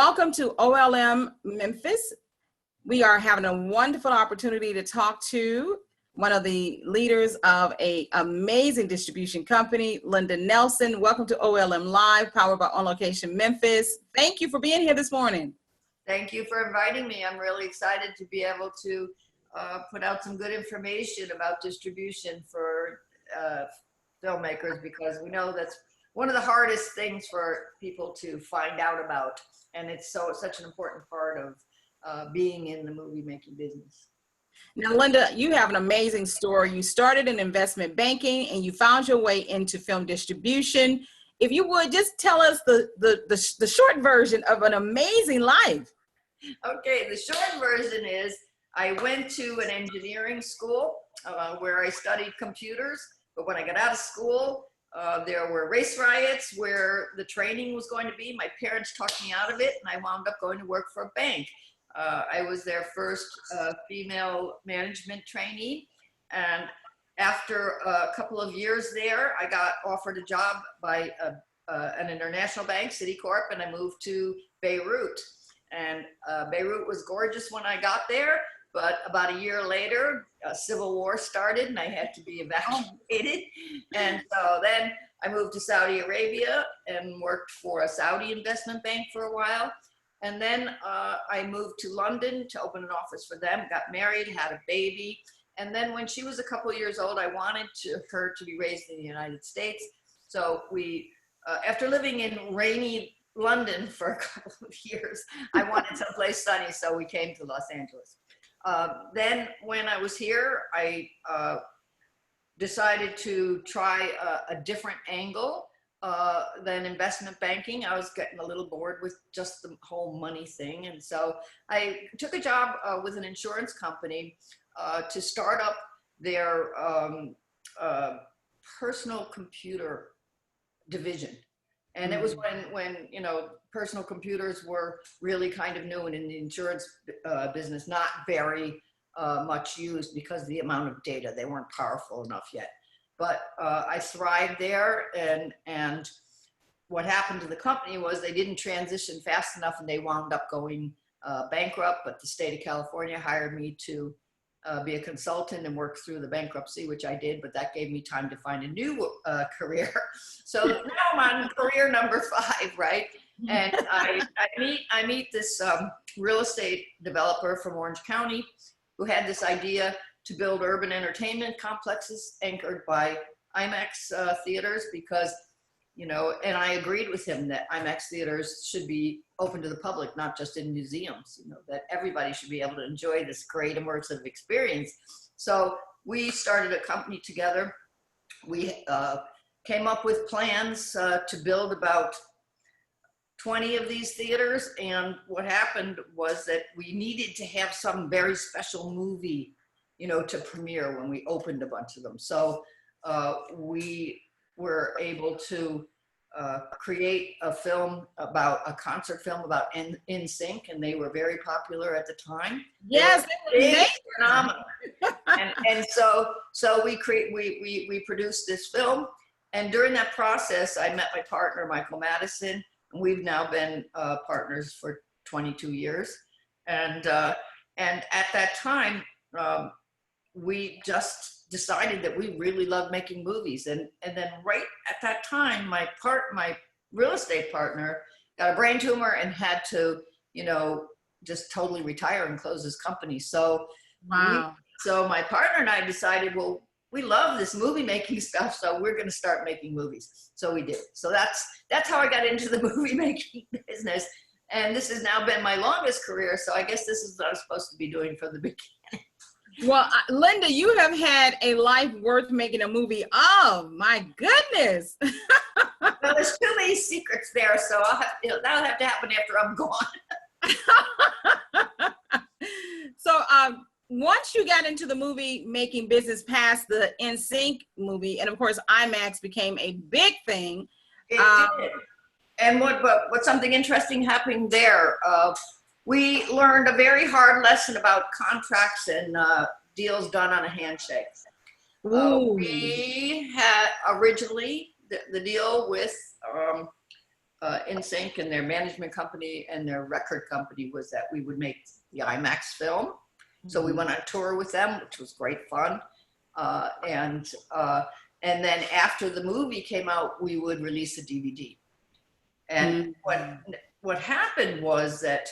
welcome to OLM Memphis. We are having a wonderful opportunity to talk to one of the leaders of an amazing distribution company, Linda Nelson. Welcome to OLM Live, powered by On Location Memphis. Thank you for being here this morning. Thank you for inviting me. I'm really excited to be able to put out some good information about distribution for filmmakers, because we know that's one of the hardest things for people to find out about, and it's such an important part of being in the movie making business. Now, Linda, you have an amazing story. You started in investment banking and you found your way into film distribution. If you would just tell us the short version of an amazing life. Okay, the short version is I went to an engineering school where I studied computers, but when I got out of school, there were race riots where the training was going to be. My parents talked me out of it, and I wound up going to work for a bank. I was their first female management trainee, and after a couple of years there, I got offered a job by an international bank, Citicorp, and I moved to Beirut. And Beirut was gorgeous when I got there, but about a year later, a civil war started and I had to be evacuated. And so then I moved to Saudi Arabia and worked for a Saudi investment bank for a while. And then I moved to London to open an office for them, got married, had a baby. And then when she was a couple of years old, I wanted her to be raised in the United States. So we, after living in rainy London for a couple of years, I wanted someplace sunny, so we came to Los Angeles. Then when I was here, I decided to try a different angle than investment banking. I was getting a little bored with just the whole money thing. And so I took a job with an insurance company to start up their personal computer division. And it was when you know, personal computers were really kind of new and in the insurance business, not very much used because of the amount of data. They weren't powerful enough yet. But I thrived there, and what happened to the company was they didn't transition fast enough and they wound up going bankrupt, but the state of California hired me to be a consultant and work through the bankruptcy, which I did, but that gave me time to find a new career. So now I'm on career number 5, right? And I meet this real estate developer from Orange County who had this idea to build urban entertainment complexes anchored by IMAX theaters, because, you know, and I agreed with him that IMAX theaters should be open to the public, not just in museums, you know, that everybody should be able to enjoy this great immersive experience. So we started a company together. We came up with plans to build about 20 of these theaters. And what happened was that we needed to have some very special movie, you know, to premiere when we opened a bunch of them. So we were able to create a film about a concert film about NSYNC, and they were very popular at the time. Yes, they were phenomenal. and so we produced this film, and during that process, I met my partner Michael Madison, and we've now been partners for 22 years. And at that time, we just decided that we really loved making movies. And then right at that time, my real estate partner got a brain tumor and had to, you know, just totally retire and close his company. So, wow. So my partner and I decided, well, we love this movie making stuff, so we're going to start making movies. So we did. So that's how I got into the movie making business. And this has now been my longest career. So I guess this is what I was supposed to be doing from the beginning. Well, Linda, you have had a life worth making a movie. Oh my goodness. Well, there's too many secrets there, so that'll have to happen after I'm gone. So once you got into the movie making business past the NSYNC movie, and of course IMAX became a big thing. It did. And what something interesting happened there. We learned a very hard lesson about contracts and deals done on a handshake. We had originally the deal with NSYNC and their management company and their record company was that we would make the IMAX film. So we went on tour with them, which was great fun. And then after the movie came out, we would release a DVD. And what happened was that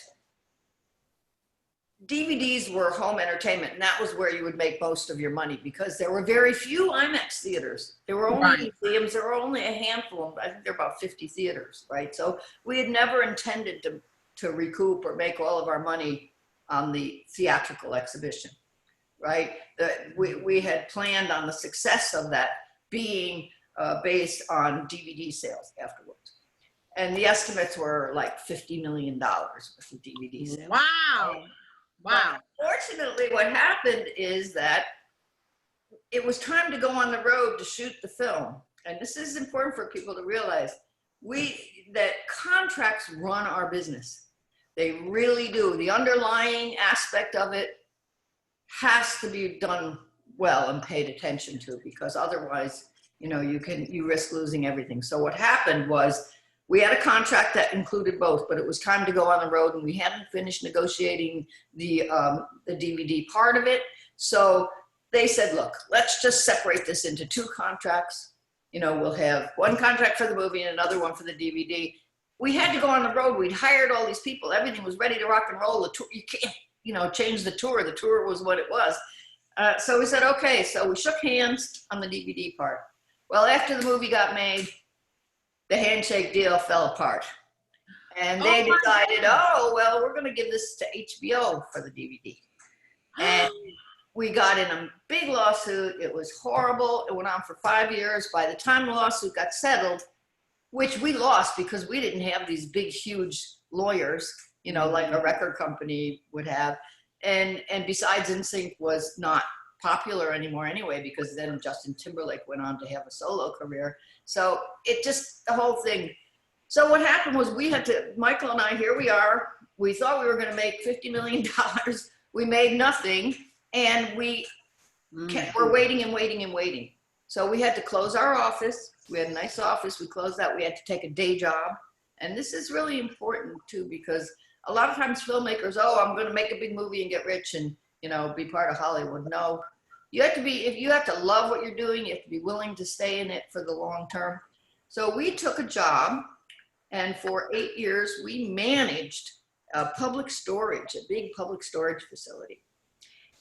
DVDs were home entertainment, and that was where you would make most of your money because there were very few IMAX theaters. There were only museums, there were only a handful, I think there were about 50 theaters, right? So we had never intended to recoup or make all of our money on the theatrical exhibition, right? We had planned on the success of that being based on DVD sales afterwards. And the estimates were like $50 million worth of DVD sales. Wow. Wow. Unfortunately, what happened is that it was time to go on the road to shoot the film. And this is important for people to realize that contracts run our business. They really do. The underlying aspect of it has to be done well and paid attention to, because otherwise, you risk losing everything. So what happened was we had a contract that included both, but it was time to go on the road and we hadn't finished negotiating the DVD part of it. So they said, look, let's just separate this into two contracts. We'll have one contract for the movie and another one for the DVD. We had to go on the road. We'd hired all these people. Everything was ready to rock and roll. The tour, you can't, change the tour. The tour was what it was. So we said, okay. So we shook hands on the DVD part. Well, after the movie got made, the handshake deal fell apart. And they decided, well, we're going to give this to HBO for the DVD. And we got in a big lawsuit. It was horrible. It went on for 5 years. By the time the lawsuit got settled, which we lost because we didn't have these big, huge lawyers, like a record company would have. And besides, NSYNC was not popular anymore anyway, because then Justin Timberlake went on to have a solo career. So the whole thing. So what happened was Michael and I, here we are. We thought we were going to make $50 million. We made nothing. And we're waiting and waiting and waiting. So we had to close our office. We had a nice office. We closed that. We had to take a day job. And this is really important too, because a lot of times filmmakers, I'm going to make a big movie and get rich and, be part of Hollywood. No, if you have to love what you're doing, you have to be willing to stay in it for the long term. So we took a job, and for 8 years, we managed a big public storage facility.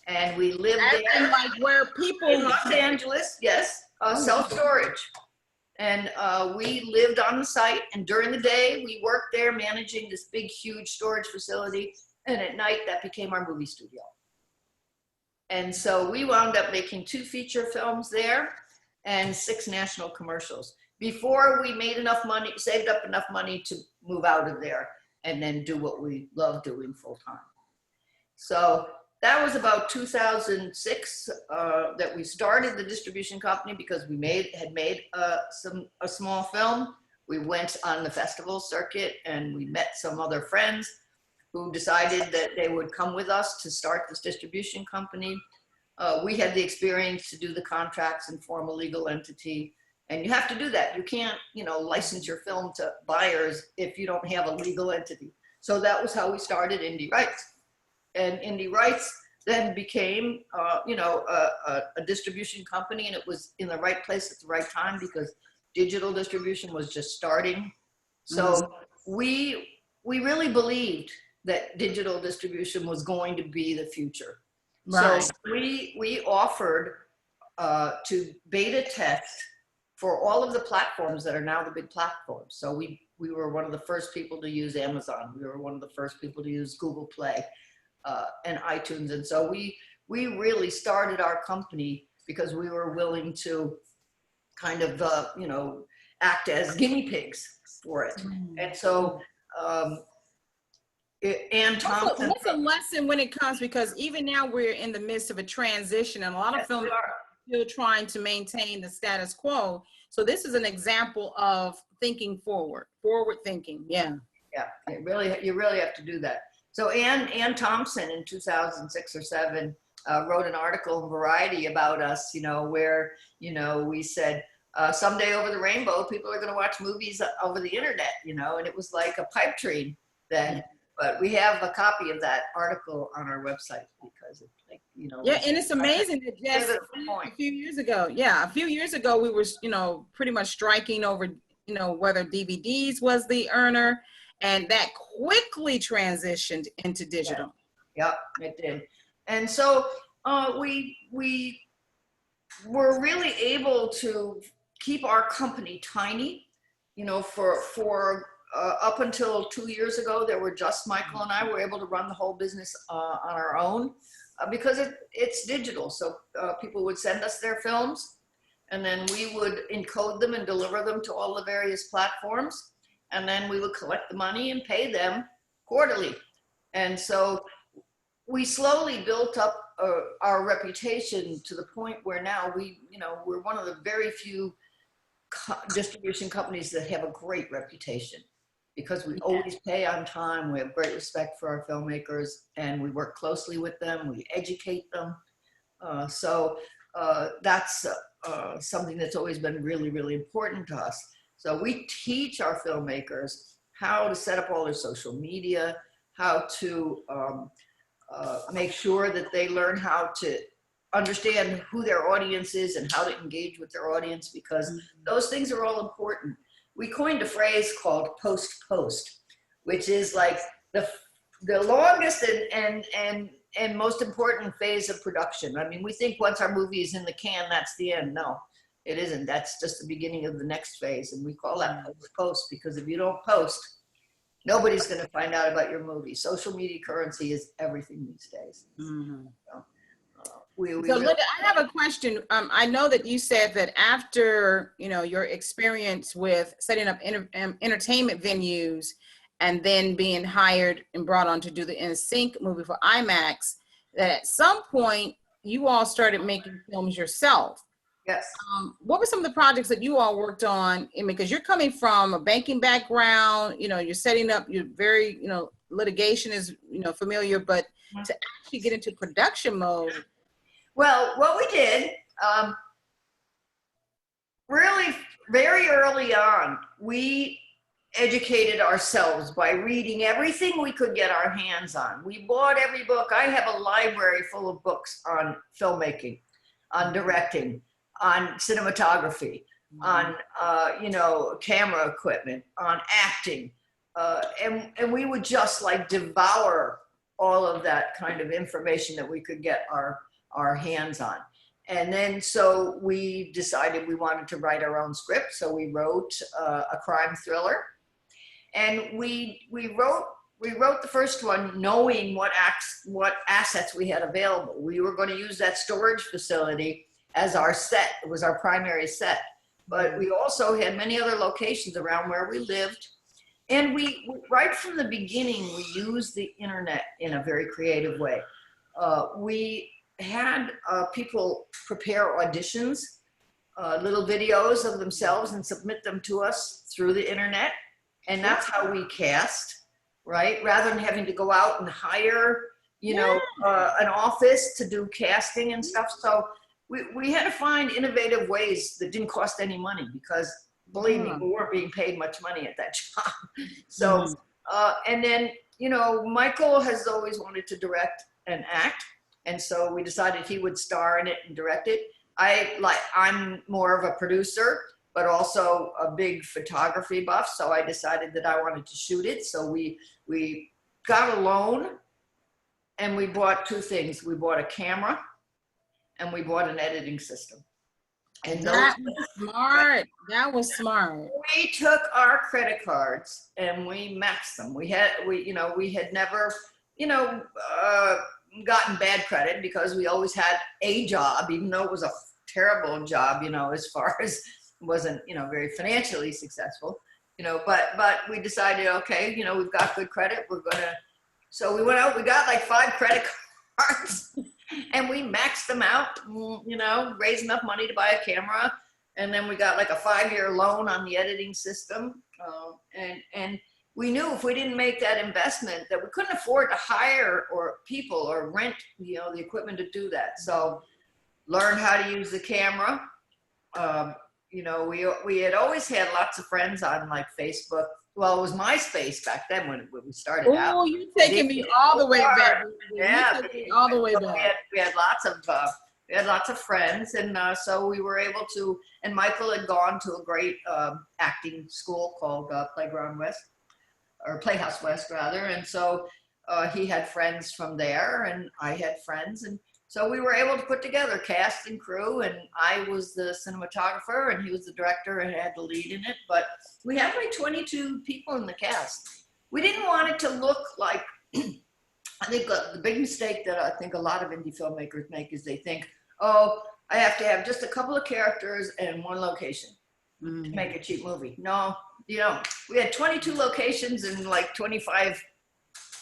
And we lived there. Like where people in Los Angeles, yes, self-storage. And we lived on the site, and during the day, we worked there managing this big, huge storage facility. And at night, that became our movie studio. And so we wound up making 2 feature films there and 6 national commercials before we made enough money, saved up enough money to move out of there and then do what we love doing full time. So that was about 2006 that we started the distribution company, because we had made a small film. We went on the festival circuit and we met some other friends who decided that they would come with us to start this distribution company. We had the experience to do the contracts and form a legal entity. And you have to do that. You can't, license your film to buyers if you don't have a legal entity. So that was how we started Indie Rights. And Indie Rights then became, a distribution company, and it was in the right place at the right time because digital distribution was just starting. So we really believed that digital distribution was going to be the future. Right. So we offered to beta test for all of the platforms that are now the big platforms. So we were one of the first people to use Amazon. We were one of the first people to use Google Play and iTunes. And so we really started our company because we were willing to kind of, act as guinea pigs for it. And so, what's a lesson when it comes, because even now we're in the midst of a transition and a lot of films are still trying to maintain the status quo. So this is an example of thinking forward thinking. Yeah. Yeah, you really have to do that. So Ann Thompson in 2006 or 7 wrote an article in Variety about us, where, we said, someday over the rainbow, people are going to watch movies over the internet, you know, and it was like a pipe dream then. But we have a copy of that article on our website because it's like, you know. Yeah, and it's amazing that just point. a few years ago, yeah, a few years ago, we were, you know, pretty much striking over, you know, whether DVDs was the earner, and that quickly transitioned into digital. Yeah, it did. And so we were really able to keep our company tiny, you know, for up until 2 years ago, there were just Michael and I were able to run the whole business on our own because it's digital. So people would send us their films, and then we would encode them and deliver them to all the various platforms. And then we would collect the money and pay them quarterly. And so we slowly built up our reputation to the point where now we're one of the very few distribution companies that have a great reputation, because we always pay on time. We have great respect for our filmmakers, and we work closely with them. We educate them. So that's something that's always been really, really important to us. So we teach our filmmakers how to set up all their social media, how to make sure that they learn how to understand who their audience is and how to engage with their audience, because those things are all important. We coined a phrase called post-post, which is like the longest and most important phase of production. I mean, we think once our movie is in the can, that's the end. No, it isn't. That's just the beginning of the next phase. And we call that post because if you don't post, nobody's going to find out about your movie. Social media currency is everything these days. Mm-hmm. So, So Linda, I have a question. I know that you said that after, you know, your experience with setting up entertainment venues and then being hired and brought on to do the In Sync movie for IMAX, that at some point you all started making films yourself. Yes. What were some of the projects that you all worked on? I mean, because you're coming from a banking background, you know, you're setting up, you're very, you know, litigation is, you know, familiar, but to actually get into production mode. Well, what we did, really very early on, we educated ourselves by reading everything we could get our hands on. We bought every book. I have a library full of books on filmmaking, on directing, on cinematography, on you know, camera equipment, on acting, and we would just like devour all of that kind of information that we could get our hands on. And then so we decided we wanted to write our own script, so we wrote a crime thriller, and we wrote the first one knowing what assets we had available. We were going to use that storage facility as our set. It was our primary set, but we also had many other locations around where we lived. And we right from the beginning, we used the internet in a very creative way. We had people prepare auditions, little videos of themselves, and submit them to us through the internet. And that's how we cast, right? Rather than having to go out and hire, you know, an office to do casting and stuff. So we had to find innovative ways that didn't cost any money, because believe me, we weren't being paid much money at that job. So, and then, you know, Michael has always wanted to direct and act. And so we decided he would star in it and direct it. I'm more of a producer, but also a big photography buff. So I decided that I wanted to shoot it. So we got a loan and we bought two things. We bought a camera and we bought an editing system. And that was smart. That was smart. We took our credit cards and we maxed them. We had never, gotten bad credit because we always had a job, even though it was a terrible job, as far as wasn't, very financially successful, but we decided, okay, we've got good credit. So we went out, we got like 5 credit cards and we maxed them out, raised enough money to buy a camera. And then we got like a 5-year loan on the editing system. And we knew if we didn't make that investment that we couldn't afford to hire people or rent, the equipment to do that. So learn how to use the camera, you know, we had always had lots of friends on like Facebook. Well, it was MySpace back then when we started out. Oh, you're taking me all the way back. Yeah, You're taking me all the way so back. we had lots of friends, and so we were able to. And Michael had gone to a great acting school called Playground West, or Playhouse West rather, and so he had friends from there, and I had friends, and so we were able to put together cast and crew, and I was the cinematographer, and he was the director and had the lead in it. But we had like 22 people in the cast. We didn't want it to look like. I think the big mistake that I think a lot of indie filmmakers make is they think, oh, I have to have just a couple of characters and one location to make a cheap movie. No, you know, we had 22 locations and like 25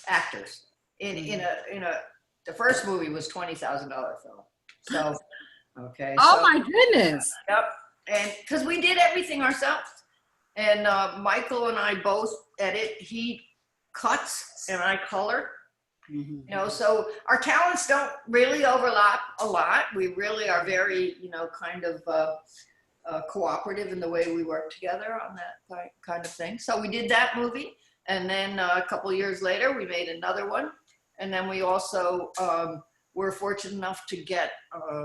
actors in a. The first movie was $20,000 film. So, okay. Oh so, my goodness. Yep. And because we did everything ourselves. And Michael and I both edit. He cuts and I color. You know, so our talents don't really overlap a lot. We really are very, you know, kind of cooperative in the way we work together on that kind of thing. So we did that movie. And then a couple of years later, we made another one. And then we also were fortunate enough to get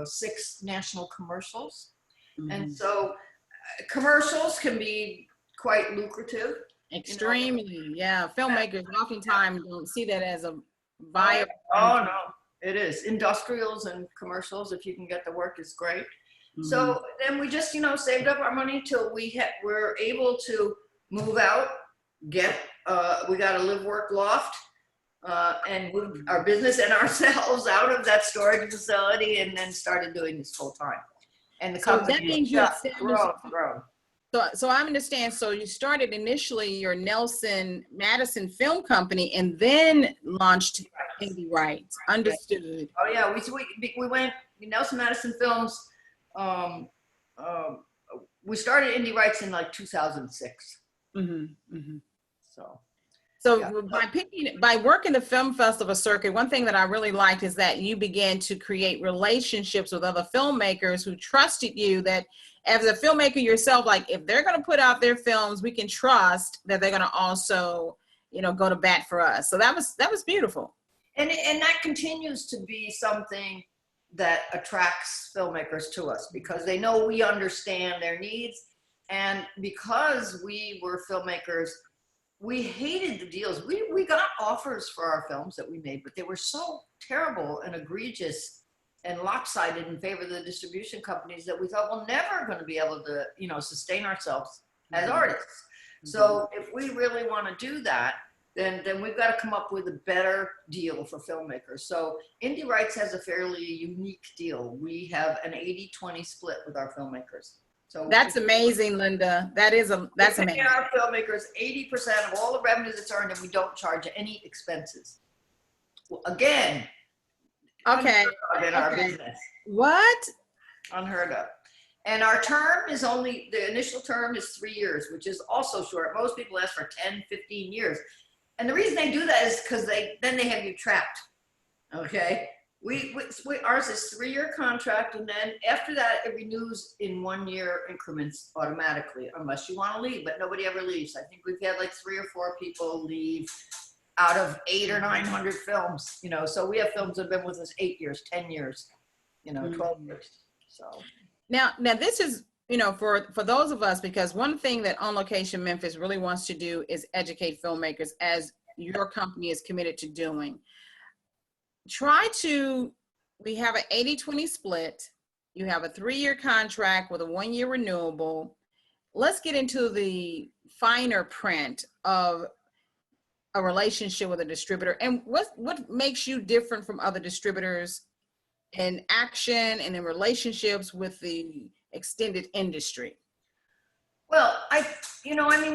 6 national commercials. And so commercials can be quite lucrative. Extremely, you know? Yeah. Filmmakers oftentimes don't see that as a viable. Oh, no, it is. Industrials and commercials, if you can get the work, is great. So then we just, you know, saved up our money till we're able to move out, we got a live-work loft. And moved our business and ourselves out of that storage facility, and then started doing this full time. And the company that means grown. So I understand. So you started initially your Nelson Madison Film Company, and then launched Indie Rights. Understood. Oh yeah, we went Nelson Madison Films. We started Indie Rights in like 2006. So yeah. by working the film festival circuit, one thing that I really liked is that you began to create relationships with other filmmakers who trusted you, that as a filmmaker yourself, like if they're going to put out their films, we can trust that they're going to also, you know, go to bat for us. So that was beautiful. And that continues to be something that attracts filmmakers to us, because they know we understand their needs. And because we were filmmakers, we hated the deals. We got offers for our films that we made, but they were so terrible and egregious and lopsided in favor of the distribution companies that we thought we're never going to be able to, you know, sustain ourselves as artists. So if we really want to do that, then we've got to come up with a better deal for filmmakers. So Indie Rights has a fairly unique deal. We have an 80-20 split with our filmmakers. So that's amazing, Linda. That's amazing. Our filmmakers 80% of all the revenue that's earned, and we don't charge any expenses. Well, again, okay. In our business. What? Unheard of. And our term is the initial term is 3 years, which is also short. Most people ask for 10, 15 years. And the reason they do that is because then they have you trapped. Okay. Ours is 3-year contract, and then after that it renews in 1-year increments automatically, unless you want to leave. But nobody ever leaves. I think we've had like 3 or 4 people leave out of 800 or 900 films. You know, so we have films that have been with us 8 years, 10 years, you know, 12 years. So now this is, you know, for those of us, because one thing that On Location Memphis really wants to do is educate filmmakers, as your company is committed to doing. We have an 80-20 split. You have a 3-year contract with a 1-year renewable. Let's get into the finer print of a relationship with a distributor, and what makes you different from other distributors in action and in relationships with the extended industry. Well,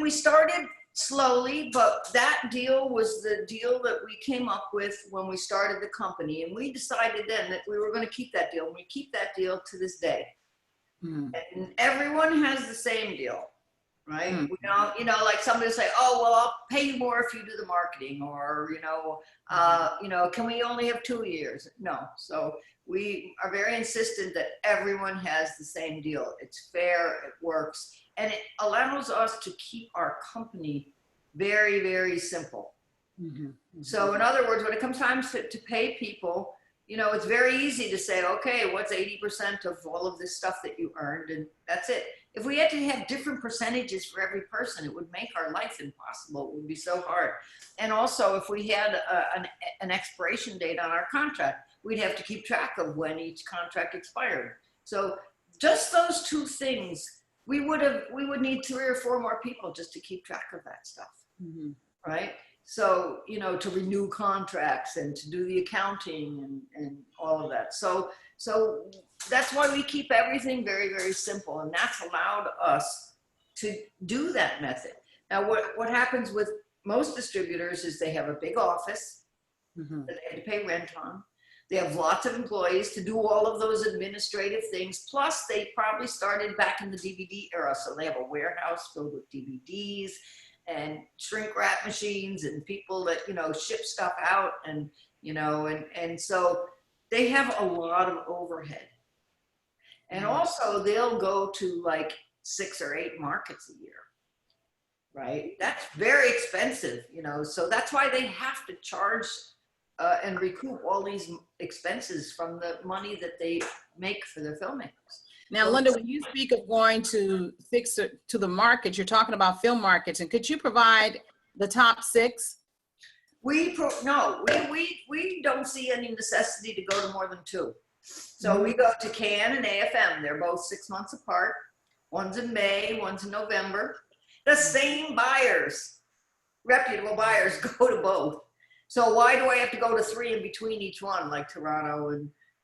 we started slowly, but that deal was the deal that we came up with when we started the company. And we decided then that we were going to keep that deal. And we keep that deal to this day. And everyone has the same deal, right? Like somebody will say, oh, well, I'll pay you more if you do the marketing, or, can we only have 2 years? No. So We are very insistent that everyone has the same deal. It's fair, it works, and it allows us to keep our company very, very simple. So in other words, when it comes time to pay people, you know, it's very easy to say, okay, what's 80% of all of this stuff that you earned, and that's it. If we had to have different percentages for every person, it would make our life impossible. It would be so hard. And also, if we had an expiration date on our contract, we'd have to keep track of when each contract expired. So just those two things, we would need 3 or 4 more people just to keep track of that stuff, right? So, you know, to renew contracts and to do the accounting and all of that. So that's why we keep everything very, very simple. And that's allowed us to do that method. Now, what happens with most distributors is they have a big office that they have to pay rent on. They have lots of employees to do all of those administrative things. Plus, they probably started back in the DVD era. So they have a warehouse filled with DVDs and shrink wrap machines and people that, you know, ship stuff out, and, you know, and so they have a lot of overhead. And also they'll go to like 6 or 8 markets a year, right? That's very expensive, you know, so that's why they have to charge and recoup all these expenses from the money that they make for their filmmakers. Now, Linda, when you speak of going to to the market, you're talking about film markets, and could you provide the top 6? No, we don't see any necessity to go to more than 2. So we go to Cannes and AFM. They're both 6 months apart. One's in May, one's in November. The same buyers, reputable buyers, go to both. So why do I have to go to 3 in between each one, like Toronto?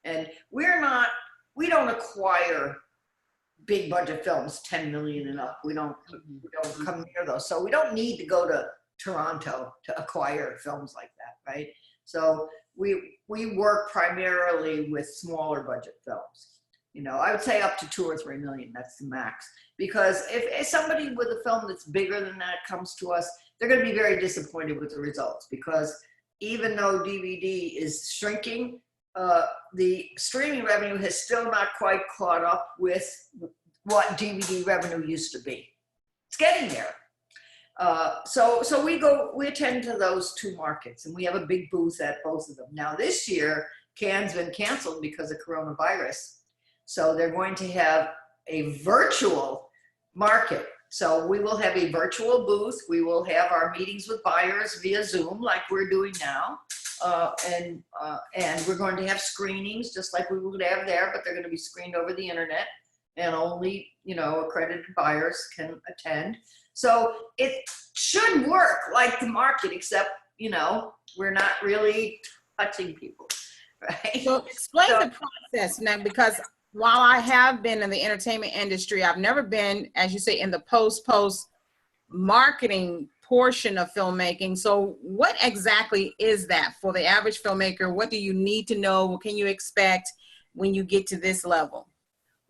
And we don't acquire big budget films, 10 million and up. We don't come near those. So we don't need to go to Toronto to acquire films like that, right? So we work primarily with smaller budget films. You know, I would say up to 2 or 3 million, that's the max. Because if somebody with a film that's bigger than that comes to us, they're gonna be very disappointed with the results, because even though DVD is shrinking, the streaming revenue has still not quite caught up with what DVD revenue used to be. It's getting there. So we attend to those 2 markets, and we have a big booth at both of them. Now this year, Cannes been canceled because of coronavirus. So they're going to have a virtual market. So we will have a virtual booth. We will have our meetings with buyers via Zoom, like we're doing now. And we're going to have screenings just like we would have there, but they're going to be screened over the internet, and only, you know, accredited buyers can attend. So it should work like the market, except, you know, we're not really touching people, right? So explain the process now, because while I have been in the entertainment industry, I've never been, as you say, in the post marketing portion of filmmaking. So what exactly is that for the average filmmaker? What do you need to know? What can you expect when you get to this level?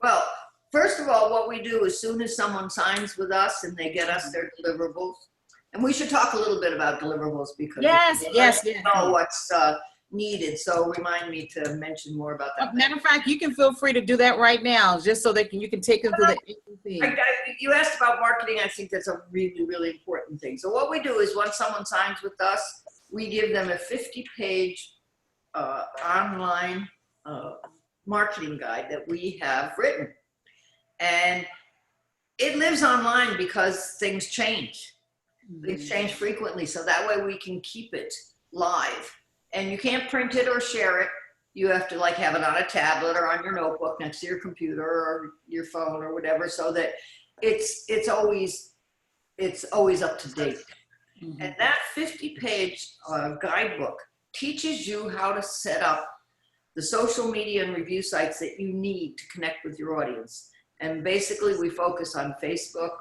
Well, first of all, what we do as soon as someone signs with us and they get us their deliverables, and we should talk a little bit about deliverables, because yes. know what's needed. So remind me to mention more about that. Matter of fact, you can feel free to do that right now, just so that you can take them through the agency. You asked about marketing. I think that's a really, really important thing. So what we do is, once someone signs with us, we give them a 50-page online marketing guide that we have written. And it lives online because things change. Things change frequently, so that way we can keep it live. And you can't print it or share it. You have to like have it on a tablet or on your notebook next to your computer or your phone or whatever, so that it's always up to date. And that 50-page guidebook teaches you how to set up the social media and review sites that you need to connect with your audience. And basically we focus on Facebook,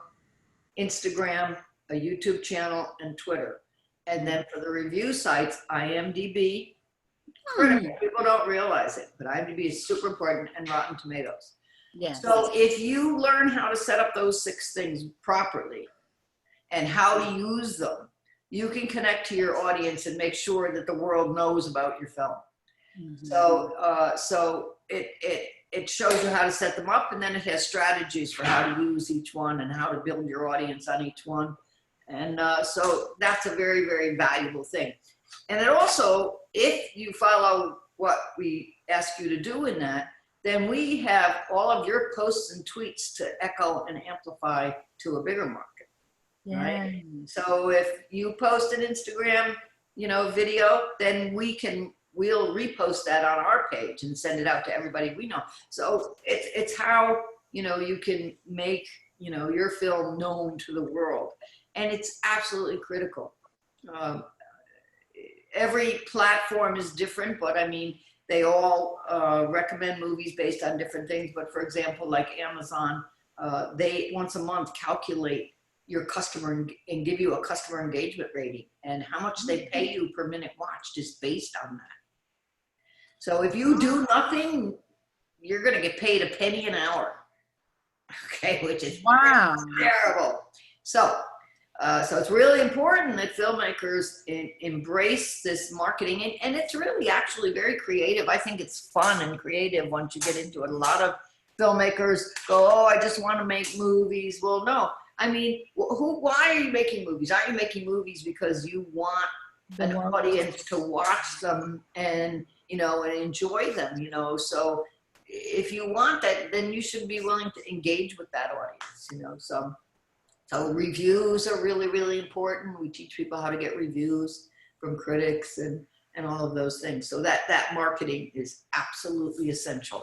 Instagram, a YouTube channel, and Twitter. And then for the review sites, IMDb, critical. People don't realize it, but IMDb is super important, and Rotten Tomatoes. Yes. So if you learn how to set up those 6 things properly and how to use them, you can connect to your audience and make sure that the world knows about your film. So it shows you how to set them up, and then it has strategies for how to use each one and how to build your audience on each one. And so that's a very, very valuable thing. And it also, if you follow what we ask you to do in that, then we have all of your posts and tweets to echo and amplify to a bigger market. Right? So if you post an Instagram, video, then we'll repost that on our page and send it out to everybody we know. So it's how, you can make, your film known to the world. And it's absolutely critical. Every platform is different, but I mean, they all recommend movies based on different things. But for example, like Amazon, they once a month calculate your customer and give you a customer engagement rating, and how much they pay you per minute watched is based on that. So if you do nothing, you're going to get paid a penny an hour. Okay, which is terrible. So it's really important that filmmakers embrace this marketing, and it's really actually very creative. I think it's fun and creative once you get into it. A lot of filmmakers go, oh, I just want to make movies. Well, no. I mean, why are you making movies? Aren't you making movies because you want an audience to watch them and, and enjoy them, So if you want that, then you should be willing to engage with that audience, So reviews are really, really important. We teach people how to get reviews from critics and all of those things. So that marketing is absolutely essential.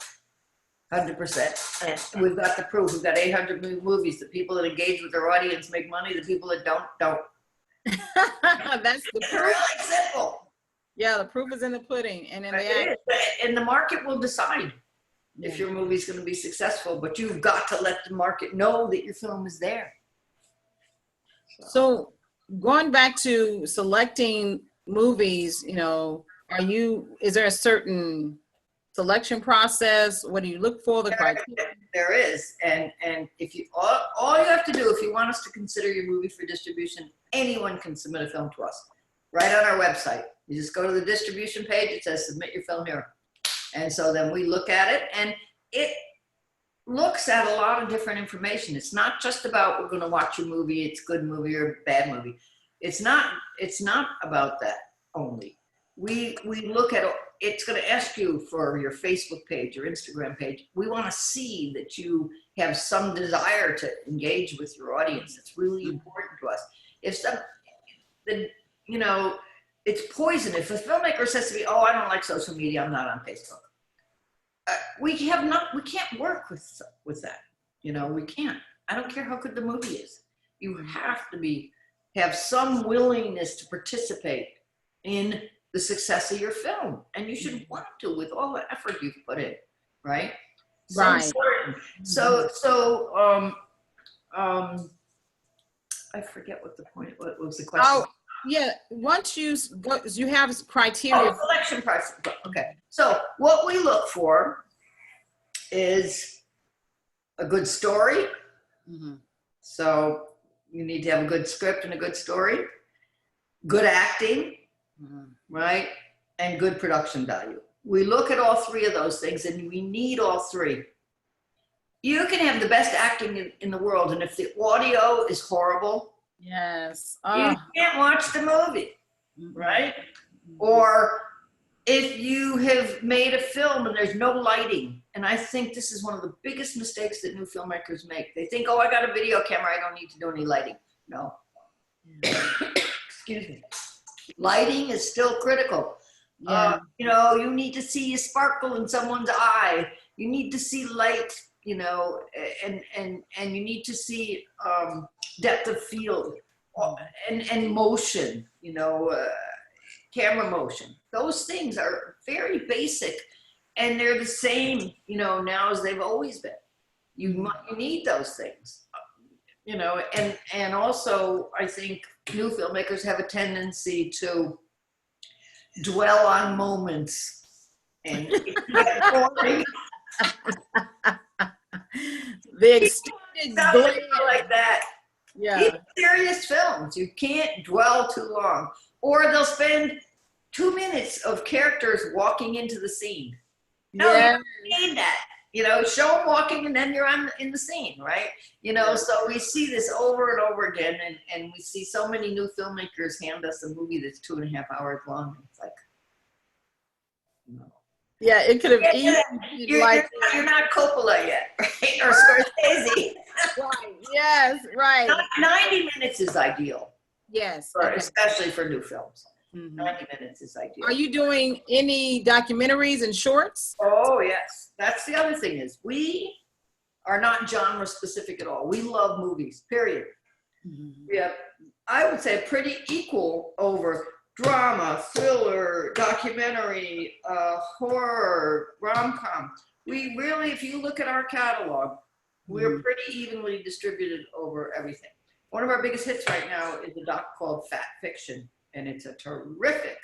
100%. And we've got the proof. We've got 800 movies. The people that engage with their audience make money. The people that don't. That's the proof. Really simple. Yeah, the proof is in the pudding. And in and the market will decide if your movie's going to be successful, but you've got to let the market know that your film is there. So going back to selecting movies, is there a certain selection process? What do you look for? The criteria? There is, and if you all you have to do, if you want us to consider your movie for distribution, anyone can submit a film to us right on our website. You just go to the distribution page. It says submit your film here, and so then we look at it, and it looks at a lot of different information. It's not just about we're going to watch your movie, it's a good movie or a bad movie. It's not about that only. We look at, it's going to ask you for your Facebook page or Instagram page. We want to see that you have some desire to engage with your audience. It's really important to us. If it's poison. If a filmmaker says to me, oh, I don't like social media, I'm not on Facebook. We can't work with that. We can't. I don't care how good the movie is. You have to have some willingness to participate in the success of your film, and you should want to with all the effort you've put in, right? Right. So I forget what was the question. Oh, yeah. Once you have criteria. Selection process. Okay. So what we look for is a good story. Mm-hmm. So you need to have a good script and a good story, good acting, right? And good production value. We look at all three of those things, and we need all three. You can have the best acting in the world, and if the audio is horrible, yes, you can't watch the movie, right? Or if you have made a film and there's no lighting, and I think this is one of the biggest mistakes that new filmmakers make. They think, oh, I got a video camera, I don't need to do any lighting. No. Excuse me. Lighting is still critical. Yeah. You need to see a sparkle in someone's eye. You need to see light, and you need to see depth of field and motion, camera motion. Those things are very basic, and they're the same, now as they've always been. You need those things, and also I think new filmmakers have a tendency to dwell on moments, and it's boring. The extended like that. Yeah. Even serious films, you can't dwell too long, or they'll spend 2 minutes of characters walking into the scene. No, Yeah. you don't need that. You know, show them walking and then you're in the scene, right? You know, so we see this over and over again, and we see so many new filmmakers hand us a movie that's 2.5 hours long. It's like, no. Yeah, it could have easily You're not Coppola yet, right? Or Scorsese. right. Yes, right. 90 minutes is ideal. Yes. Especially for new films. Mm-hmm. 90 minutes is ideal. Are you doing any documentaries and shorts? Oh, yes. That's the other thing is we are not genre specific at all. We love movies, period. Mm-hmm. We have, I would say, pretty equal over drama, thriller, documentary, horror, rom-com. We really, if you look at our catalog, we're pretty evenly distributed over everything. One of our biggest hits right now is a doc called Fat Fiction. And it's a terrific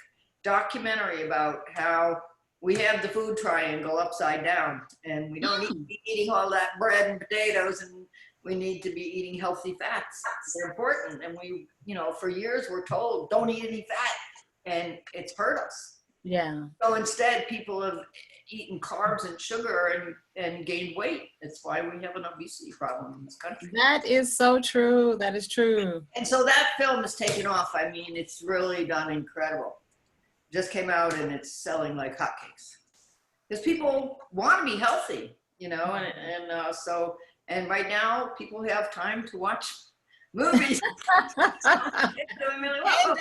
documentary about how we have the food triangle upside down, and we don't need to be eating all that bread and potatoes, and we need to be eating healthy fats. They're important. And we, you know, for years we're told don't eat any fat, and it's hurt us. Yeah. So instead, people have eaten carbs and sugar and gained weight. That's why we have an obesity problem in this country. That is so true. That is true. And so that film is taken off. I mean, it's really done incredible. Just came out and it's selling like hotcakes. Because people want to be healthy, you know, and right now people have time to watch movies. Doing really well.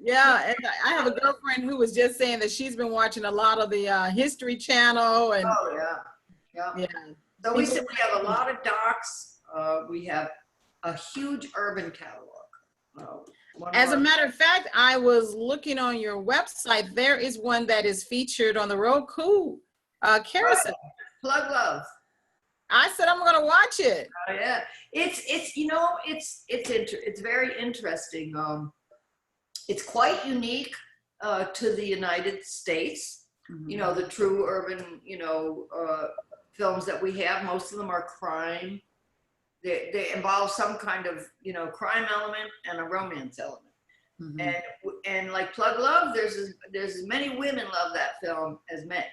Yeah, and I have a girlfriend who was just saying that she's been watching a lot of the History Channel and. Oh yeah. So we have a lot of docs. We have a huge urban catalog. As a matter of fact, I was looking on your website. There is one that is featured on the Roku carousel. Plug Love. I said I'm going to watch it. Oh yeah, it's you know it's very interesting. It's quite unique to the United States. Mm-hmm. You know, the true urban films that we have. Most of them are crime. They involve some kind of crime element and a romance element. Mm-hmm. And like Plug Love, there's as many women love that film as men.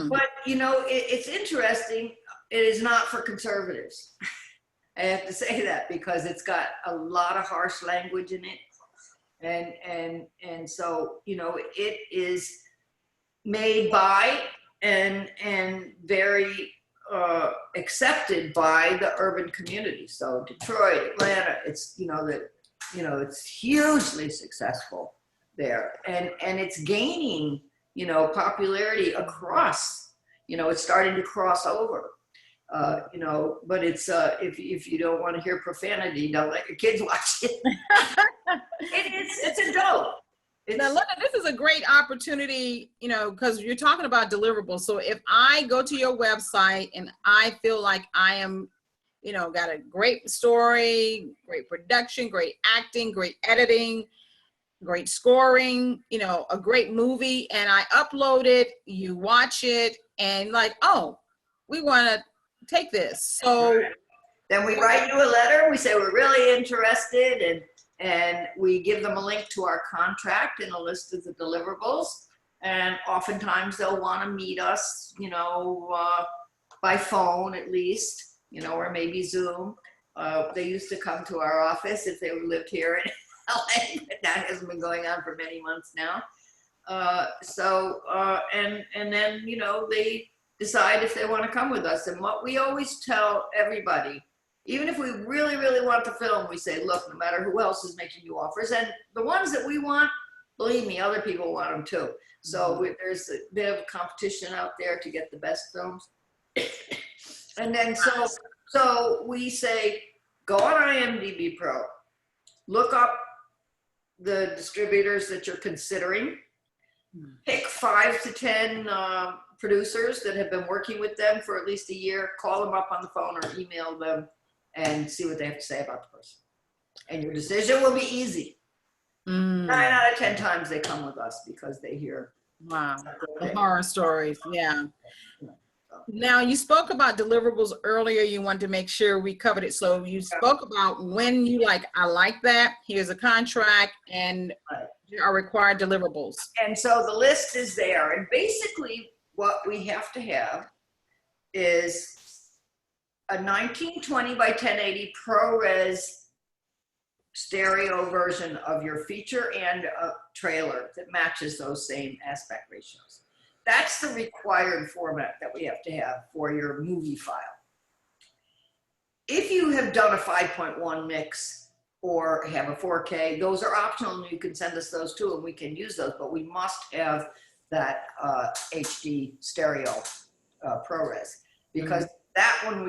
But it's interesting. It is not for conservatives. I have to say that because it's got a lot of harsh language in it, and so it is made by and very accepted by the urban community. So Detroit, Atlanta, it's it's hugely successful there, and it's gaining popularity across. It's starting to cross over. But it's if you don't want to hear profanity, don't let your kids watch it. It's adult. Now, Linda, this is a great opportunity, because you're talking about deliverables. So if I go to your website and I feel like I am, got a great story, great production, great acting, great editing, great scoring, a great movie, and I upload it, you watch it, and like, oh, we want to take this. So then we write you a letter. We say we're really interested, and we give them a link to our contract and a list of the deliverables. And oftentimes they'll want to meet us, by phone at least, or maybe Zoom. They used to come to our office if they lived here in LA, but that hasn't been going on for many months now. And then, they decide if they want to come with us. And what we always tell everybody, even if we really, really want to film, we say, look, no matter who else is making you offers, and the ones that we want, believe me, other people want them too. So there's a bit of competition out there to get the best films. And then so we say, go on IMDb Pro, look up the distributors that you're considering, pick 5 to 10 producers that have been working with them for at least a year, call them up on the phone or email them and see what they have to say about the person. And your decision will be easy. 9 out of 10 times they come with us because they hear the horror stories. Yeah. Now, you spoke about deliverables earlier. You wanted to make sure we covered it. So you spoke about when you I like that, here's a contract, and are required deliverables. And so the list is there. And basically what we have to have is a 1920 by 1080 ProRes stereo version of your feature and a trailer that matches those same aspect ratios. That's the required format that we have to have for your movie file. If you have done a 5.1 mix or have a 4K, those are optional and you can send us those too and we can use those, but we must have that HD stereo ProRes because that one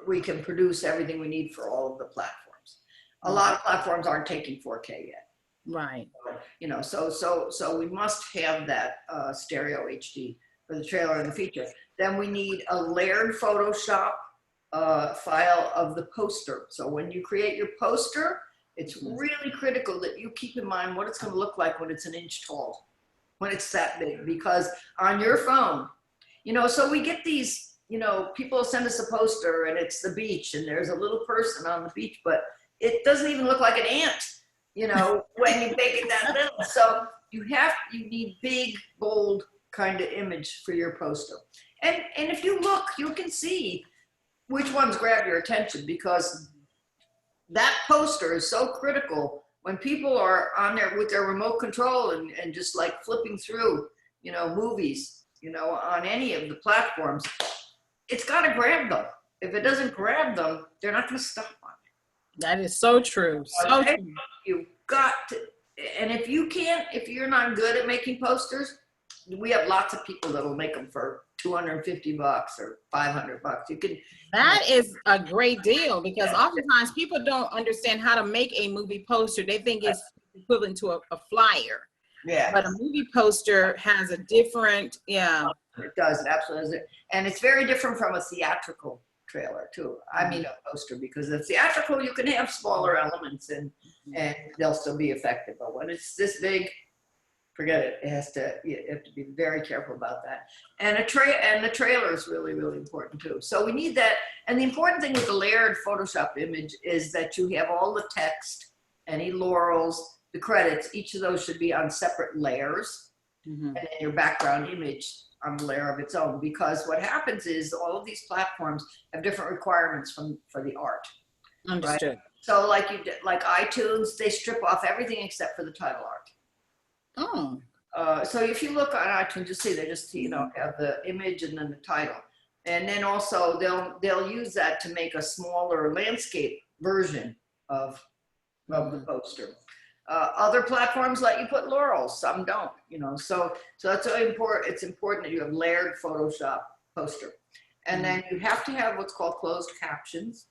we can produce everything we need for all of the platforms. A lot of platforms aren't taking 4K yet. Right. You know, so we must have that stereo HD for the trailer and the feature. Then we need a layered Photoshop file of the poster. So when you create your poster, it's really critical that you keep in mind what it's going to look like when it's an inch tall, when it's that big, because on your phone, you know, so we get these, you know, people send us a poster and it's the beach and there's a little person on the beach, but it doesn't even look like an ant, you know, when you make it that little. So you need big, bold kind of image for your poster. And if you look, you can see which ones grab your attention because that poster is so critical when people are on there with their remote control and just like flipping through, you know, movies, you know, on any of the platforms, it's got to grab them. If it doesn't grab them, they're not going to stop on it. That is so true. So true. You've got to, and if you're not good at making posters, we have lots of people that will make them for $250 or $500. You can. That is a great deal because oftentimes people don't understand how to make a movie poster. They think it's equivalent to a flyer. Yeah. But a movie poster has a different, It does, it absolutely is. And it's very different from a theatrical trailer too. I mean a poster, because the theatrical you can have smaller elements and they'll still be effective. But when it's this big, forget it. You have to be very careful about that. And the trailer is really, really important too. So we need that. And the important thing with the layered Photoshop image is that you have all the text, any laurels, the credits, each of those should be on separate layers. And then your background image on a layer of its own, because what happens is all of these platforms have different requirements for the art. Understood. Right? So like iTunes, they strip off everything except for the title art. Oh. So if you look on iTunes, you see they just, you know, have the image and then the title. And then also they'll use that to make a smaller landscape version of the poster. Other platforms let you put laurels, some don't, you know. So that's really important. It's important that you have layered Photoshop poster. And then you have to have what's called closed captions.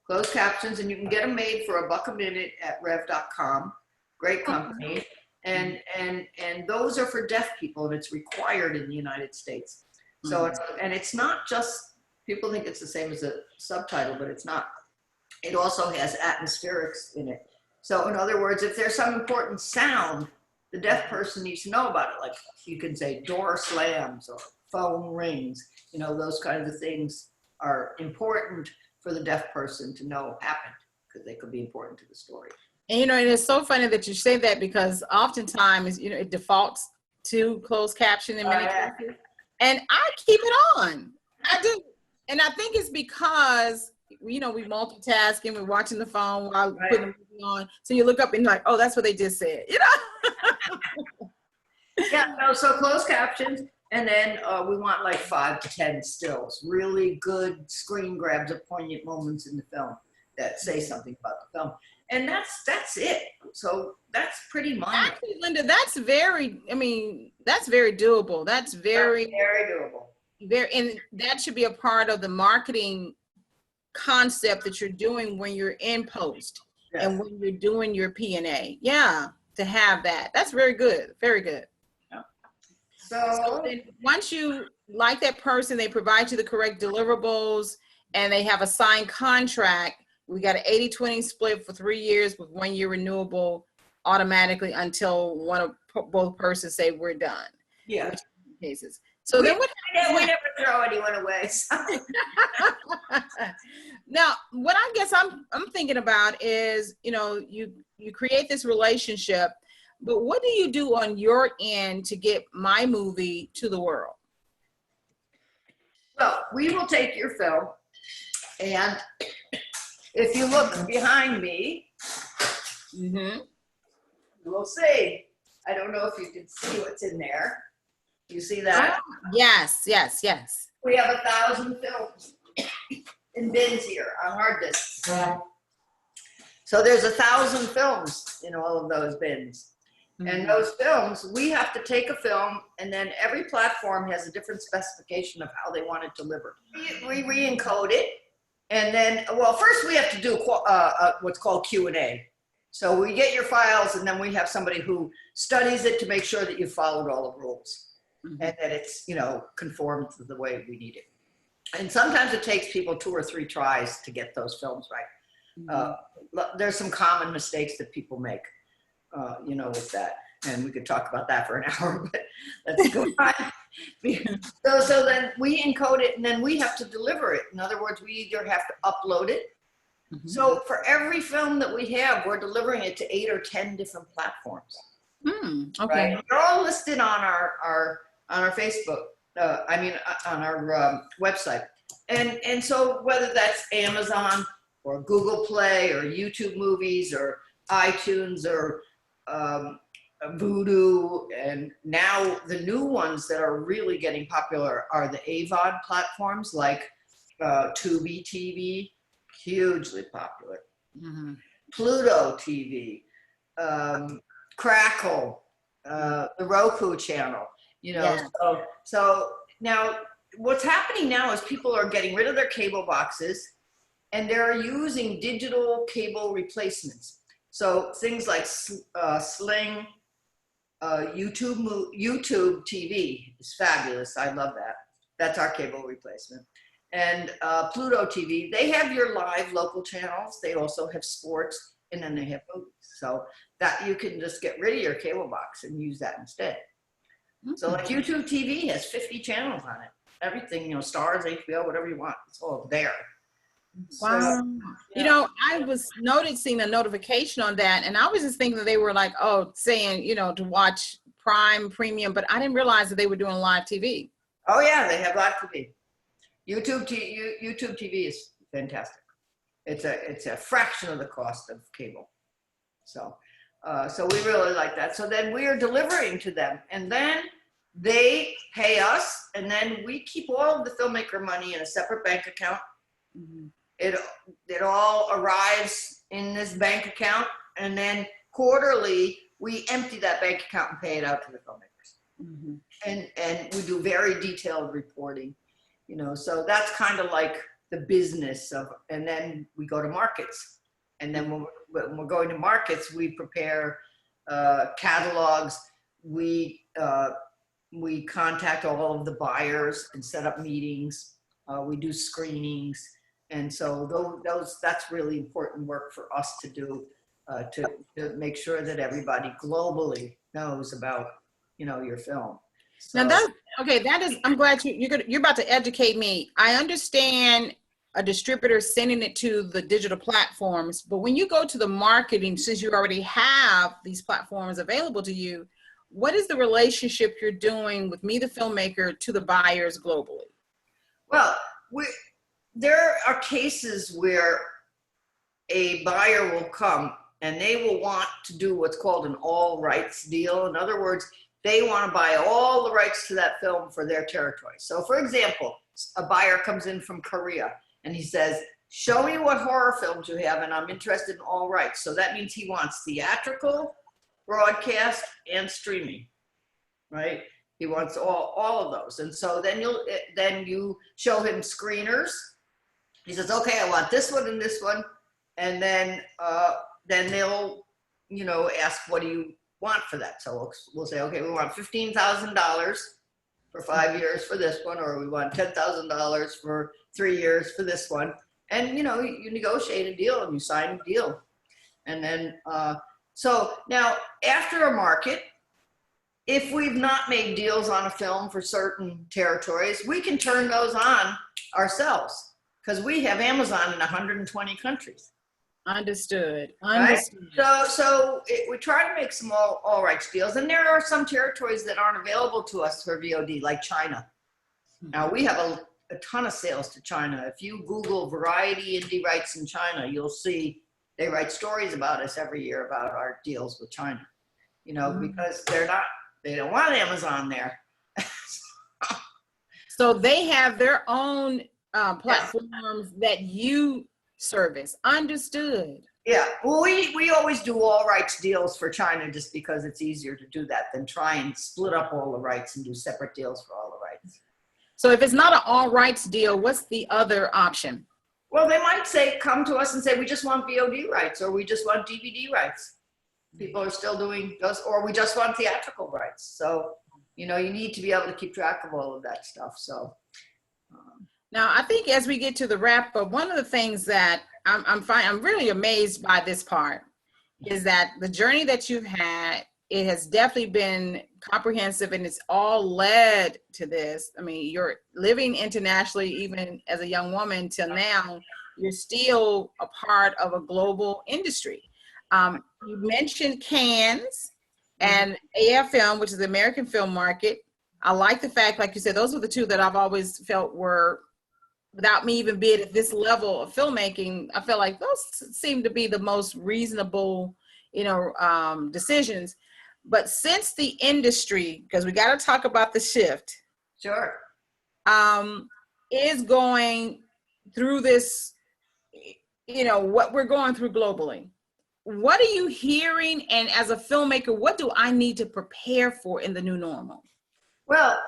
Closed captions, and you can get them made for $1 a minute at rev.com. Great company. And those are for deaf people, and it's required in the United States. So it's not just, people think it's the same as a subtitle, but it's not. It also has atmospherics in it. So in other words, if there's some important sound, the deaf person needs to know about it. Like you can say door slams or phone rings, you know, those kinds of things are important for the deaf person to know happened because they could be important to the story. And, you know, it is so funny that you say that because oftentimes, you know, it defaults to closed caption in many cases. And I keep it on. I do. And I think it's because, you know, we multitasking, we're watching the phone while putting the movie on. So you look up and like, oh, that's what they just said, you know? Yeah, no, so closed captions. And then we want like 5 to 10 stills, really good screen grabs of poignant moments in the film that say something about the film. And that's it. So that's pretty much. Actually, Linda, that's very doable. That's very doable. And that should be a part of the marketing concept that you're doing when you're in post and when you're doing your P&A. Yeah, to have that. That's very good. Very good. Yeah. So then once you like that person, they provide you the correct deliverables and they have a signed contract. We got an 80-20 split for 3 years with 1 year renewable automatically until both persons say we're done. Yeah. Cases. So then what? We never throw anyone away. So. Now, what I guess I'm thinking about is, you know, you create this relationship, But what do you do on your end to get my movie to the world? Well, we will take your film, and if you look behind me, Mm-hmm. we'll see. I don't know if you can see what's in there. You see that? Yes, yes, yes. We have 1,000 films in bins here on hard disks. So there's 1,000 films in all of those bins. And those films, we have to take a film, and then every platform has a different specification of how they want it delivered. We re-encode it, and then, well, first we have to do what's called Q&A. So we get your files, and then we have somebody who studies it to make sure that you followed all the rules, and that it's, you know, conformed to the way we need it. And sometimes it takes people 2 or 3 tries to get those films right. There's some common mistakes that people make. You know, with that, and we could talk about that for an hour, but let's go on. So then we encode it, and then we have to deliver it. In other words, we either have to upload it. So for every film that we have, we're delivering it to 8 or 10 different platforms. Okay. Right? They're all listed on our Facebook. On our website. And so whether that's Amazon or Google Play or YouTube Movies or iTunes or Vudu, and now the new ones that are really getting popular are the AVOD platforms like Tubi TV, hugely popular. Pluto TV, Crackle, the Roku channel, you know. Yeah. So now what's happening now is people are getting rid of their cable boxes, and they're using digital cable replacements. So things like Sling, YouTube TV is fabulous. I love that. That's our cable replacement. And Pluto TV, they have your live local channels. They also have sports, and then they have movies. So that you can just get rid of your cable box and use that instead. So like YouTube TV has 50 channels on it. Everything, you know, Stars, HBO, whatever you want, it's all there. Wow. So, you know, I was noticing a notification on that, and I was just thinking that they were like, oh, saying, you know, to watch Prime Premium, but I didn't realize that they were doing live TV. Oh yeah, they have live TV. YouTube TV is fantastic. It's a fraction of the cost of cable. So we really like that. So then we are delivering to them, and then they pay us, and then we keep all of the filmmaker money in a separate bank account. It all arrives in this bank account, and then quarterly we empty that bank account and pay it out to the filmmakers. And we do very detailed reporting, you know. So that's kind of like the business of, and then we go to markets, and then when we're going to markets, we prepare catalogs. We contact all of the buyers and set up meetings. We do screenings. And so that's really important work for us to do, to make sure that everybody globally knows about, you know, your film. So, now that's, okay, that is, I'm glad you're about to educate me. I understand a distributor sending it to the digital platforms, but when you go to the marketing, since you already have these platforms available to you, what is the relationship you're doing with me, the filmmaker, to the buyers globally? Well, there are cases where a buyer will come and they will want to do what's called an all rights deal. In other words, they want to buy all the rights to that film for their territory. So for example, a buyer comes in from Korea and he says, show me what horror films you have, and I'm interested in all rights. So that means he wants theatrical, broadcast, and streaming, right? He wants all of those. And so then you show him screeners. He says, okay, I want this one and this one. And then they'll, you know, ask, what do you want for that? So we'll say, okay, we want $15,000 for 5 years for this one, or we want $10,000 for 3 years for this one. And, you know, you negotiate a deal and you sign a deal. And then, so now after a market, if we've not made deals on a film for certain territories, we can turn those on ourselves, because we have Amazon in 120 countries. Understood. right? Understood. We try to make some all rights deals, and there are some territories that aren't available to us for VOD, like China. Now we have a ton of sales to China. If you Google variety indie rights in China, you'll see they write stories about us every year about our deals with China. You know, because they don't want Amazon there. So they have their own platforms that you service. Understood. Yeah, well, we always do all rights deals for China just because it's easier to do that than try and split up all the rights and do separate deals for all the rights. So if it's not an all rights deal, what's the other option? Well, they might come to us and say, we just want VOD rights, or we just want DVD rights. People are still doing those, or we just want theatrical rights. So, you know, you need to be able to keep track of all of that stuff. So now I think as we get to the wrap up, one of the things that I'm really amazed by this part is that the journey that you've had, it has definitely been comprehensive, and it's all led to this. I mean, you're living internationally, even as a young woman till now, you're still a part of a global industry. You mentioned Cannes and AFM, which is the American film market. I like the fact, like you said, those were the two that I've always felt were, without me even being at this level of filmmaking, I felt like those seem to be the most reasonable, you know, decisions. But since the industry, because we got to talk about the shift, sure, is going through this, you know, what we're going through globally. What are you hearing? And as a filmmaker, what do I need to prepare for in the new normal? Well,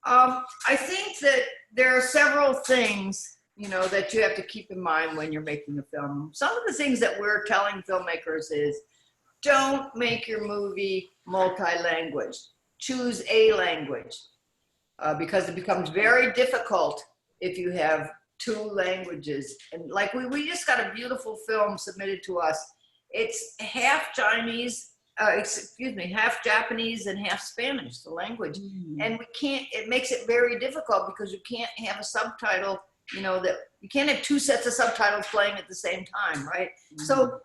I think that there are several things, you know, that you have to keep in mind when you're making a film. Some of the things that we're telling filmmakers is, don't make your movie multi-language. Choose a language, because it becomes very difficult if you have two languages. And like we just got a beautiful film submitted to us. It's half Chinese, half Japanese and half Spanish, the language. And it makes it very difficult because you can't have a subtitle, you know, that you can't have two sets of subtitles playing at the same time, right? So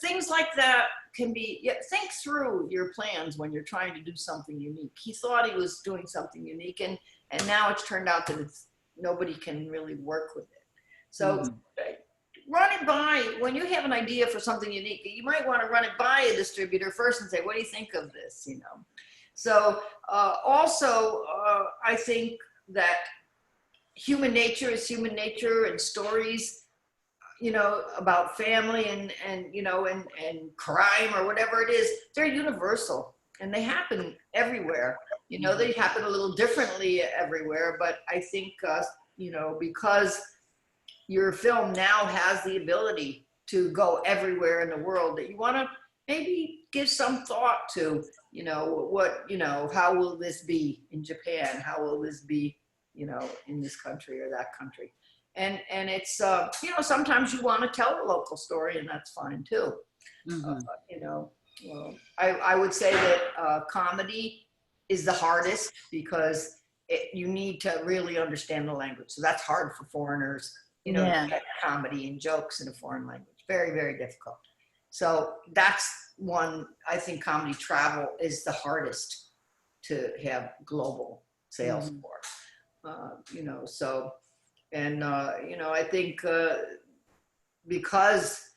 things like that can be, think through your plans when you're trying to do something unique. He thought he was doing something unique, and now it's turned out that nobody can really work with it. So run it by, when you have an idea for something unique, you might want to run it by a distributor first and say, what do you think of this, you know? So also, I think that human nature is human nature, and stories, you know, about family and you know, and crime or whatever it is, they're universal and they happen everywhere. You know, they happen a little differently everywhere, but I think, you know, because your film now has the ability to go everywhere in the world, that you want to maybe give some thought to, you know, what, you know, how will this be in Japan? How will this be, you know, in this country or that country? And it's, you know, sometimes you want to tell a local story, and that's fine too. You know, I would say that comedy is the hardest because you need to really understand the language. So that's hard for foreigners, you know, to get comedy and jokes in a foreign language. Very, very difficult. So that's one, I think comedy travel is the hardest to have global sales for. You know, so, and, you know, I think because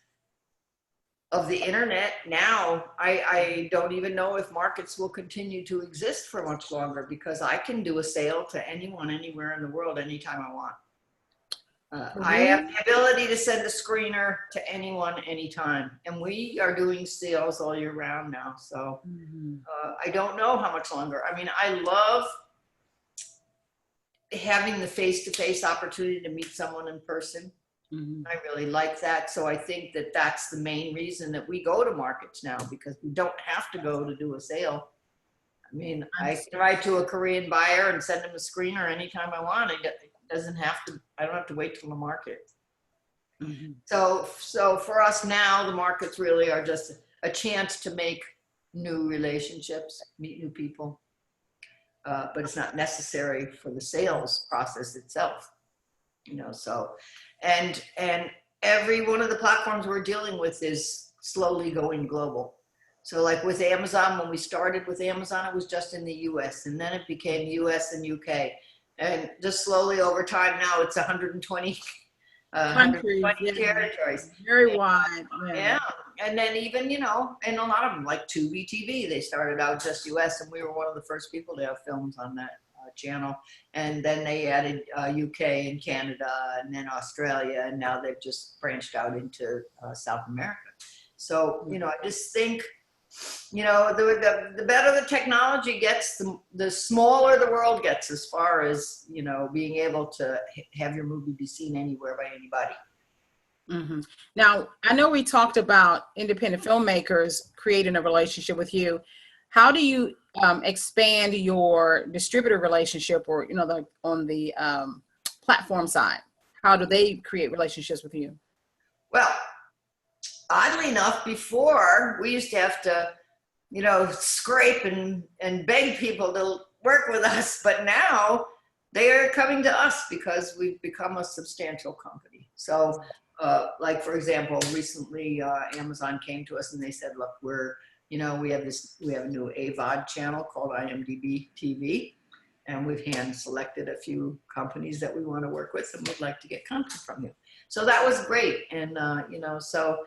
of the internet now, I don't even know if markets will continue to exist for much longer, because I can do a sale to anyone, anywhere in the world, anytime I want. I have the ability to send a screener to anyone, anytime. And we are doing sales all year round now. So I don't know how much longer. I mean, I love having the face-to-face opportunity to meet someone in person. I really like that. So I think that that's the main reason that we go to markets now, because we don't have to go to do a sale. I mean, I can write to a Korean buyer and send him a screener anytime I want. It doesn't have to, I don't have to wait till the market. So for us now, the markets really are just a chance to make new relationships, meet new people. But it's not necessary for the sales process itself, you know. So, and every one of the platforms we're dealing with is slowly going global. So like with Amazon, when we started with Amazon, it was just in the US, and then it became US and UK. And just slowly over time now it's 120 Countries, 120 yeah. territories. Very wide. Yeah. And then even, you know, and a lot of them like Tubi TV, they started out just US, and we were one of the first people to have films on that channel. And then they added UK and Canada and then Australia, and now they've just branched out into South America. So, you know, I just think, you know, the better the technology gets, the smaller the world gets as far as, you know, being able to have your movie be seen anywhere by anybody. Mm-hmm. Now, I know we talked about independent filmmakers creating a relationship with you. How do you expand your distributor relationship, or, you know, on the platform side? How do they create relationships with you? Well, oddly enough, before we used to have to, you know, scrape and beg people to work with us, but now they are coming to us because we've become a substantial company. So like, for example, recently Amazon came to us and they said, look, we have a new AVOD channel called IMDb TV, and we've hand selected a few companies that we want to work with and would like to get content from you. So that was great. And, you know, so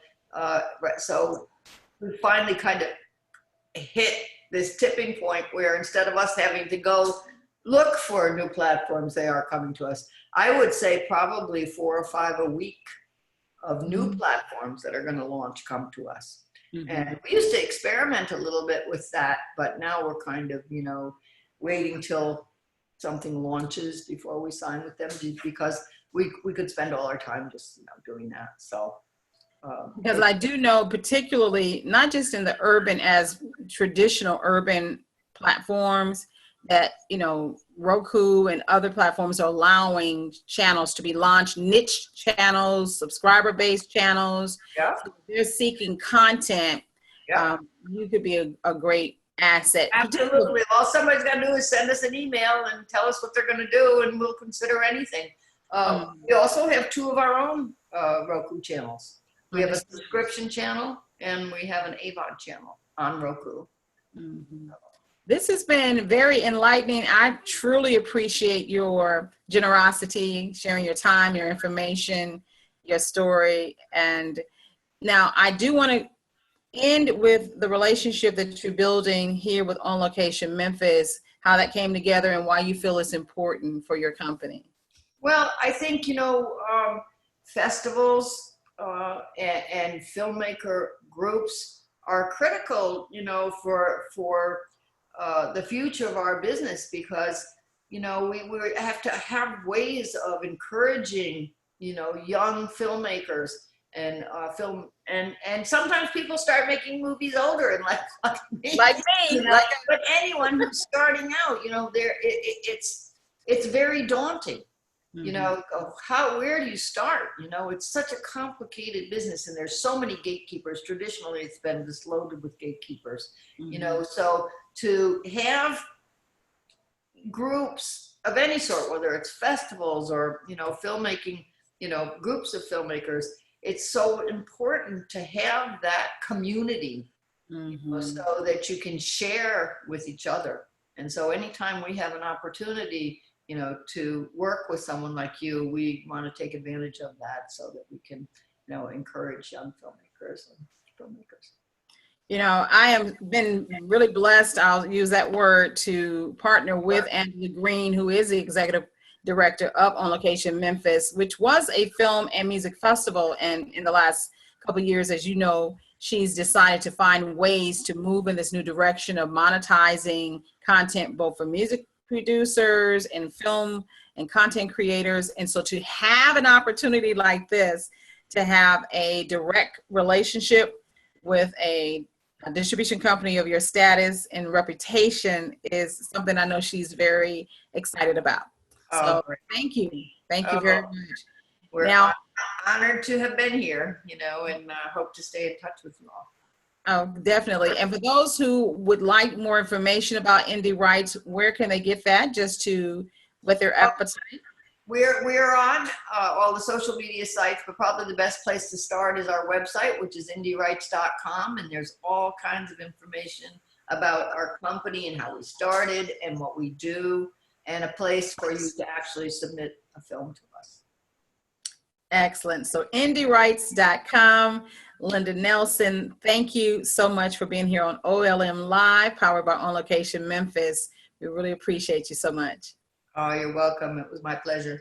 we finally kind of hit this tipping point where instead of us having to go look for new platforms, they are coming to us. I would say probably 4 or 5 a week of new platforms that are going to launch come to us. Mm-hmm. And we used to experiment a little bit with that, but now we're kind of, you know, waiting till something launches before we sign with them, because we could spend all our time just, you know, doing that. So because I do know, particularly not just in the urban, as traditional urban platforms, that, you know, Roku and other platforms are allowing channels to be launched, niche channels, subscriber-based channels. Yeah. So if they're seeking content. Yeah. You could be a great asset. Absolutely. All somebody's got to do is send us an email and tell us what they're going to do, and we'll consider anything. We also have 2 of our own Roku channels. We have a subscription channel and we have an AVOD channel on Roku. Mm-hmm. This has been very enlightening. I truly appreciate your generosity, sharing your time, your information, your story. And now I do want to end with the relationship that you're building here with On Location Memphis, how that came together and why you feel it's important for your company. Well, I think, you know, festivals and filmmaker groups are critical, you know, for the future of our business, because, you know, we have to have ways of encouraging, you know, young filmmakers and film, and sometimes people start making movies older and like me, you know? But anyone who's starting out, you know, it's very daunting. You know, where do you start? You know, it's such a complicated business, and there's so many gatekeepers. Traditionally, it's been just loaded with gatekeepers, you know, so to have groups of any sort, whether it's festivals or, you know, filmmaking, you know, groups of filmmakers, it's so important to have that community, you know, so that you can share with each other. And so anytime we have an opportunity, you know, to work with someone like you, we want to take advantage of that so that we can, you know, encourage young filmmakers and filmmakers. You know, I have been really blessed, I'll use that word, to partner with Angela Green, who is the executive director of On Location Memphis, which was a film and music festival. And in the last couple of years, as you know, she's decided to find ways to move in this new direction of monetizing content, both for music producers and film and content creators. And so to have an opportunity like this, to have a direct relationship with a distribution company of your status and reputation, is something I know she's very excited about. So thank you. Thank you very much. We're now honored to have been here, you know, and hope to stay in touch with you all. Oh, definitely. And for those who would like more information about Indie Rights, where can they get that, just to whet their appetite? We're on all the social media sites, but probably the best place to start is our website, which is indierights.com, and there's all kinds of information about our company and how we started and what we do, and a place for you to actually submit a film to us. Excellent. So indierights.com. Linda Nelson, thank you so much for being here on OLM Live, powered by On Location Memphis. We really appreciate you so much. Oh, you're welcome. It was my pleasure.